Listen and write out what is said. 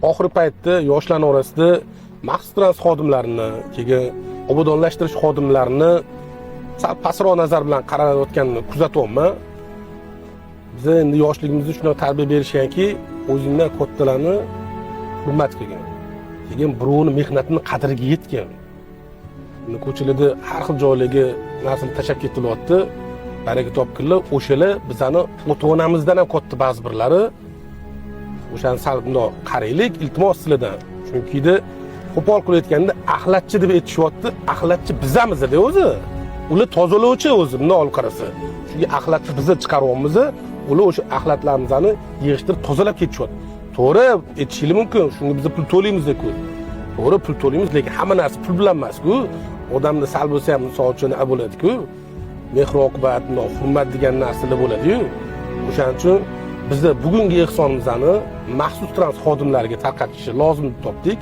oxirgi paytda yoshlar orasida maxsus transport xodimlarini, keyin obodonlashtirish xodimlarini sal pastroq nazar bilan qaralayotganini kuzatyapman. Biz endi yoshligimizda shunday tarbiya berishganki, o'zingdan kattalarni hurmat qilgin. Keyin birovning mehnatini qadriga yetgin. Endi ko'chalarda har xil joylarga narsani tashlab ketilyapti. Baraka topkinlar, o'shalar bizani ota-onamizdan ham katta ba'zi birlari. O'shani sal bundoq qaraylik, iltimos sizlardan. Chunki qo'pol qilayotganda axlatchi deb aytishyapti. Axlatchi bizamiz-da o'zi. Ular tozalovchi o'zi, bundoq olib qarasa. Chunki axlatchi bizni chiqaryapmiz, ular o'sha axlatlarimizni yig'ishtirib tozalab ketishyapti. To'g'ri, aytishingiz mumkin. Shunga biz pul to'laymiz-ku. To'g'ri, pul to'laymiz, lekin hamma narsa pul bilan emas-ku. Odamda sal bo'lsa ham misol uchun bo'ladi-ku. Mehr-oqibat, hurmat degan narsalar bo'ladi-yu. O'shaning uchun bizda bugungi ehsonimizni maxsus transport xodimlariga tarqatish lozim deb topdik.